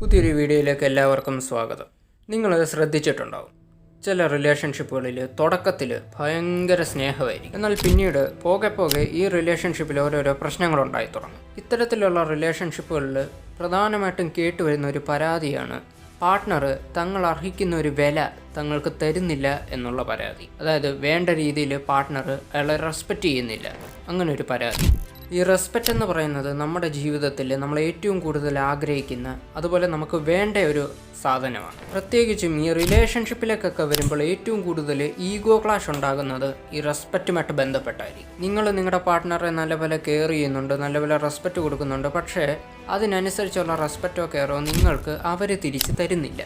പുതിയൊരു വീഡിയോയിലേക്ക് എല്ലാവർക്കും സ്വാഗതം. നിങ്ങളത് ശ്രദ്ധിച്ചിട്ടുണ്ടാവും, ചില റിലേഷൻഷിപ്പുകളിൽ തുടക്കത്തിൽ ഭയങ്കര സ്നേഹമായിരിക്കും, എന്നാൽ പിന്നീട് പോകെ ഈ റിലേഷൻഷിപ്പിൽ ഓരോരോ പ്രശ്നങ്ങളുണ്ടായി തുടങ്ങും. ഇത്തരത്തിലുള്ള റിലേഷൻഷിപ്പുകളിൽ പ്രധാനമായിട്ടും കേട്ടുവരുന്ന ഒരു പരാതിയാണ് പാർട്ട്ണർ തങ്ങൾ അർഹിക്കുന്ന ഒരു വില തങ്ങൾക്ക് തരുന്നില്ല എന്നുള്ള പരാതി. അതായത് വേണ്ട രീതിയിൽ പാർട്ട്ണർ അയാളെ റെസ്പെക്റ്റ് ചെയ്യുന്നില്ല, അങ്ങനെ ഒരു പരാതി. ഈ റെസ്പെക്റ്റ് എന്ന് പറയുന്നത് നമ്മുടെ ജീവിതത്തിൽ നമ്മൾ ഏറ്റവും കൂടുതൽ ആഗ്രഹിക്കുന്ന, അതുപോലെ നമുക്ക് വേണ്ട ഒരു സാധനമാണ്. പ്രത്യേകിച്ചും ഈ റിലേഷൻഷിപ്പിലേക്കൊക്കെ വരുമ്പോൾ ഏറ്റവും കൂടുതൽ ഈഗോ ക്ലാഷ് ഉണ്ടാകുന്നത് ഈ റെസ്പെക്റ്റുമായിട്ട് ബന്ധപ്പെട്ടായിരിക്കും. നിങ്ങൾ നിങ്ങളുടെ പാർട്ട്ണറെ നല്ലപോലെ കെയർ ചെയ്യുന്നുണ്ട്, നല്ലപോലെ റെസ്പെക്റ്റ് കൊടുക്കുന്നുണ്ട്, പക്ഷേ അതിനനുസരിച്ചുള്ള റെസ്പെക്റ്റോ കെയറോ നിങ്ങൾക്ക് അവർ തിരിച്ച് തരുന്നില്ല.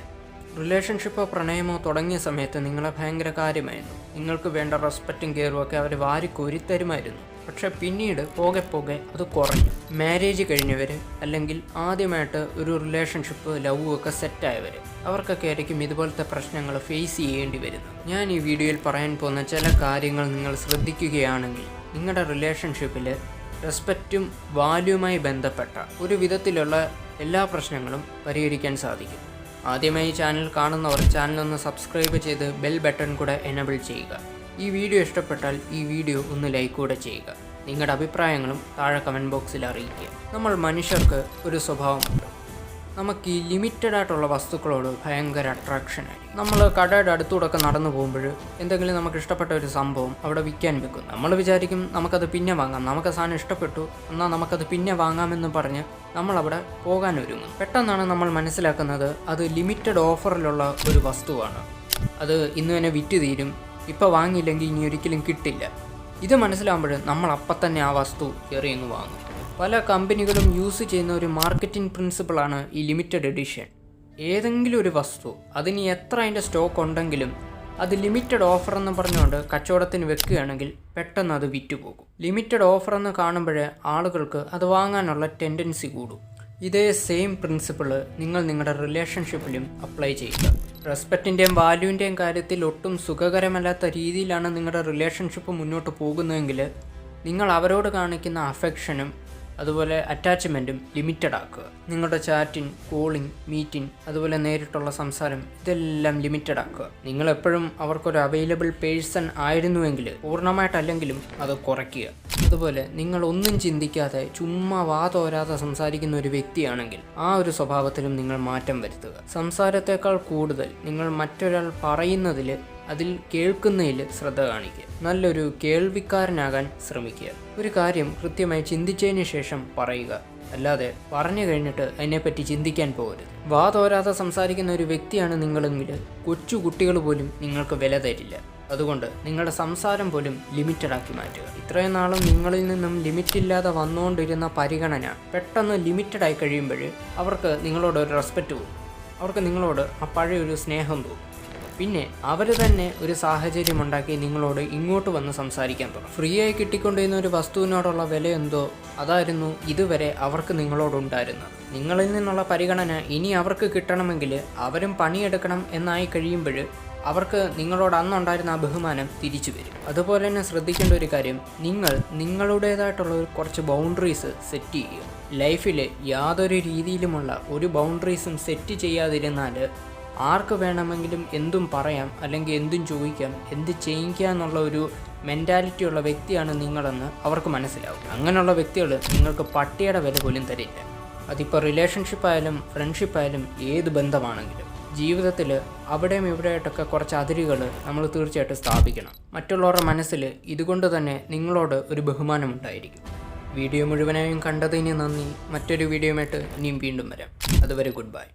റിലേഷൻഷിപ്പോ പ്രണയമോ തുടങ്ങിയ സമയത്ത് നിങ്ങളെ ഭയങ്കര കാര്യമായിരുന്നു, നിങ്ങൾക്ക് വേണ്ട റെസ്പെക്റ്റും കെയറും ഒക്കെ അവർ വാരിക്കോരി തരുമായിരുന്നു. പക്ഷെ പിന്നീട് പോകെ അത് കുറഞ്ഞു. മാരേജ് കഴിഞ്ഞവർ, അല്ലെങ്കിൽ ആദ്യമായിട്ട് ഒരു റിലേഷൻഷിപ്പ് ലവ് ഒക്കെ സെറ്റായവർ, അവർക്കൊക്കെ ആയിരിക്കും ഇതുപോലത്തെ പ്രശ്നങ്ങൾ ഫേസ് ചെയ്യേണ്ടി വരുന്നത്. ഞാൻ ഈ വീഡിയോയിൽ പറയാൻ പോകുന്ന ചില കാര്യങ്ങൾ നിങ്ങൾ ശ്രദ്ധിക്കുകയാണെങ്കിൽ നിങ്ങളുടെ റിലേഷൻഷിപ്പിൽ റെസ്പെക്റ്റും വാല്യൂവുമായി ബന്ധപ്പെട്ട ഒരു വിധത്തിലുള്ള എല്ലാ പ്രശ്നങ്ങളും പരിഹരിക്കാൻ സാധിക്കും. ആദ്യമായി ചാനൽ കാണുന്നവർ ചാനലൊന്ന് സബ്സ്ക്രൈബ് ചെയ്ത് ബെൽ ബട്ടൺ കൂടെ എനേബിൾ ചെയ്യുക. ഈ വീഡിയോ ഇഷ്ടപ്പെട്ടാൽ ഈ വീഡിയോ ഒന്ന് ലൈക്ക് കൂടെ ചെയ്യുക. നിങ്ങളുടെ അഭിപ്രായങ്ങളും താഴെ കമൻറ്റ് ബോക്സിൽ അറിയിക്കുക. നമ്മൾ മനുഷ്യർക്ക് ഒരു സ്വഭാവമുണ്ട്, നമുക്ക് ഈ ലിമിറ്റഡ് ആയിട്ടുള്ള വസ്തുക്കളോട് ഭയങ്കര അട്രാക്ഷനായി. നമ്മൾ കടയുടെ അടുത്തൂടെയൊക്കെ നടന്നു പോകുമ്പോൾ എന്തെങ്കിലും നമുക്ക് ഇഷ്ടപ്പെട്ട ഒരു സംഭവം അവിടെ വിൽക്കാൻ വെക്കും. നമ്മൾ വിചാരിക്കും നമുക്കത് പിന്നെ വാങ്ങാം, നമുക്ക് സാധനം ഇഷ്ടപ്പെട്ടു എന്നാൽ നമുക്കത് പിന്നെ വാങ്ങാമെന്ന് പറഞ്ഞ് നമ്മളവിടെ പോകാൻ ഒരുങ്ങും. പെട്ടെന്നാണ് നമ്മൾ മനസ്സിലാക്കുന്നത് അത് ലിമിറ്റഡ് ഓഫറിലുള്ള ഒരു വസ്തുവാണ്, അത് ഇന്ന് തന്നെ വിറ്റ് തീരും, ഇപ്പോൾ വാങ്ങിയില്ലെങ്കിൽ ഇനി ഒരിക്കലും കിട്ടില്ല. ഇത് മനസ്സിലാകുമ്പോൾ നമ്മൾ അപ്പം തന്നെ ആ വസ്തു എറിയങ്ങ് വാങ്ങും. പല കമ്പനികളും യൂസ് ചെയ്യുന്ന ഒരു മാർക്കറ്റിംഗ് പ്രിൻസിപ്പിളാണ് ഈ ലിമിറ്റഡ് എഡിഷൻ. ഏതെങ്കിലും ഒരു വസ്തു അതിന് എത്ര അതിൻ്റെ സ്റ്റോക്ക് ഉണ്ടെങ്കിലും അത് ലിമിറ്റഡ് ഓഫർ എന്ന് പറഞ്ഞുകൊണ്ട് കച്ചവടത്തിന് വെക്കുകയാണെങ്കിൽ പെട്ടെന്ന് അത് വിറ്റുപോകും. ലിമിറ്റഡ് ഓഫർ എന്ന് കാണുമ്പോഴേ ആളുകൾക്ക് അത് വാങ്ങാനുള്ള ടെൻഡൻസി കൂടും. ഇതേ സെയിം പ്രിൻസിപ്പിൾ നിങ്ങൾ നിങ്ങളുടെ റിലേഷൻഷിപ്പിലും അപ്ലൈ ചെയ്യുക. റെസ്പെക്റ്റിൻ്റെയും വാല്യൂവിൻ്റെയും കാര്യത്തിൽ ഒട്ടും സുഖകരമല്ലാത്ത രീതിയിലാണ് നിങ്ങളുടെ റിലേഷൻഷിപ്പ് മുന്നോട്ട് പോകുന്നതെങ്കിൽ നിങ്ങൾ അവരോട് കാണിക്കുന്ന അഫെക്ഷനും അതുപോലെ അറ്റാച്ച്മെൻറ്റും ലിമിറ്റഡ് ആക്കുക. നിങ്ങളുടെ ചാറ്റിംഗ്, കോളിംഗ്, മീറ്റിംഗ്, അതുപോലെ നേരിട്ടുള്ള സംസാരം ഇതെല്ലാം ലിമിറ്റഡ് ആക്കുക. നിങ്ങളെപ്പോഴും അവർക്കൊരു അവൈലബിൾ പേഴ്സൺ ആയിരുന്നുവെങ്കിൽ പൂർണ്ണമായിട്ടല്ലെങ്കിലും അത് കുറയ്ക്കുക. അതുപോലെ നിങ്ങൾ ഒന്നും ചിന്തിക്കാതെ ചുമ്മാ വാതോരാതെ സംസാരിക്കുന്ന ഒരു വ്യക്തിയാണെങ്കിൽ ആ ഒരു സ്വഭാവത്തിലും നിങ്ങൾ മാറ്റം വരുത്തുക. സംസാരത്തേക്കാൾ കൂടുതൽ നിങ്ങൾ മറ്റൊരാൾ പറയുന്നതിൽ, അതിൽ കേൾക്കുന്നതിൽ ശ്രദ്ധ കാണിക്കുക. നല്ലൊരു കേൾവിക്കാരനാകാൻ ശ്രമിക്കുക. ഒരു കാര്യം കൃത്യമായി ചിന്തിച്ചതിന് ശേഷം പറയുക, അല്ലാതെ പറഞ്ഞു കഴിഞ്ഞിട്ട് അതിനെപ്പറ്റി ചിന്തിക്കാൻ പോകരുത്. വാതോരാതെ സംസാരിക്കുന്ന ഒരു വ്യക്തിയാണ് നിങ്ങളെങ്കിൽ കൊച്ചു കുട്ടികൾ പോലും നിങ്ങൾക്ക് വില തരില്ല. അതുകൊണ്ട് നിങ്ങളുടെ സംസാരം പോലും ലിമിറ്റഡാക്കി മാറ്റുക. ഇത്രയും നാളും നിങ്ങളിൽ നിന്നും ലിമിറ്റില്ലാതെ വന്നുകൊണ്ടിരുന്ന പരിഗണന പെട്ടെന്ന് ലിമിറ്റഡായി കഴിയുമ്പോൾ അവർക്ക് നിങ്ങളോട് ഒരു റെസ്പെക്റ്റ് തോന്നും, അവർക്ക് നിങ്ങളോട് ആ പഴയൊരു സ്നേഹം തോന്നും. പിന്നെ അവർ തന്നെ ഒരു സാഹചര്യം ഉണ്ടാക്കി നിങ്ങളോട് ഇങ്ങോട്ട് വന്ന് സംസാരിക്കാൻ തുടങ്ങും. ഫ്രീ ആയി കിട്ടിക്കൊണ്ടിരുന്ന ഒരു വസ്തുവിനോടുള്ള വില എന്തോ അതായിരുന്നു ഇതുവരെ അവർക്ക് നിങ്ങളോടുണ്ടായിരുന്നത്. നിങ്ങളിൽ നിന്നുള്ള പരിഗണന ഇനി അവർക്ക് കിട്ടണമെങ്കിൽ അവരും പണിയെടുക്കണം എന്നായി കഴിയുമ്പോൾ അവർക്ക് നിങ്ങളോട് അന്നുണ്ടായിരുന്ന ആ ബഹുമാനം തിരിച്ചു വരും. അതുപോലെ തന്നെ ശ്രദ്ധിക്കേണ്ട ഒരു കാര്യം, നിങ്ങൾ നിങ്ങളുടേതായിട്ടുള്ള കുറച്ച് ബൗണ്ടറീസ് സെറ്റ് ചെയ്യുക. ലൈഫിൽ യാതൊരു രീതിയിലുമുള്ള ഒരു ബൗണ്ടറീസും സെറ്റ് ചെയ്യാതിരുന്നാൽ ആർക്ക് വേണമെങ്കിലും എന്തും പറയാം, അല്ലെങ്കിൽ എന്തും ചോദിക്കാം, എന്ത് ചെയ്യിക്കുക എന്നുള്ള ഒരു മെൻറ്റാലിറ്റി ഉള്ള വ്യക്തിയാണ് നിങ്ങളെന്ന് അവർക്ക് മനസ്സിലാവും. അങ്ങനെയുള്ള വ്യക്തികൾ നിങ്ങൾക്ക് പട്ടിയുടെ വില പോലും തരില്ല. അതിപ്പോൾ റിലേഷൻഷിപ്പായാലും ഫ്രണ്ട്ഷിപ്പായാലും ഏത് ബന്ധമാണെങ്കിലും ജീവിതത്തിൽ അവിടെയും ഇവിടെയായിട്ടൊക്കെ കുറച്ച് അതിരുകൾ നമ്മൾ തീർച്ചയായിട്ടും സ്ഥാപിക്കണം. മറ്റുള്ളവരുടെ മനസ്സിൽ ഇതുകൊണ്ട് തന്നെ നിങ്ങളോട് ഒരു ബഹുമാനം ഉണ്ടായിരിക്കും. വീഡിയോ മുഴുവനായും കണ്ടതിന് നന്ദി. മറ്റൊരു വീഡിയോയുമായിട്ട് ഇനിയും വീണ്ടും വരാം. അതുവരെ ഗുഡ് ബൈ.